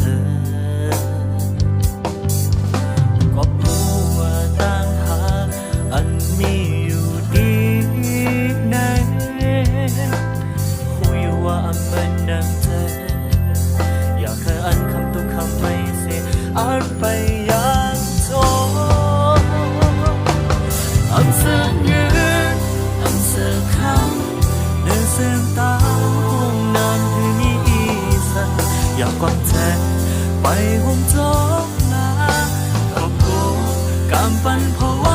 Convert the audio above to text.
เออก็ผู้ว่าต่างหากอันมีอยู่ดีในคุยว่ามันนังเธออยากเคยอันคำตุกคำไม่เสียอันไปอย่างโทอันเสื่อยืนอันเสื่อคำเดินเสื่อตาห่วงนานคือมีอีสันอยากกวางแทนไปห่วงจบนาก็กูกำปันเพราะว่า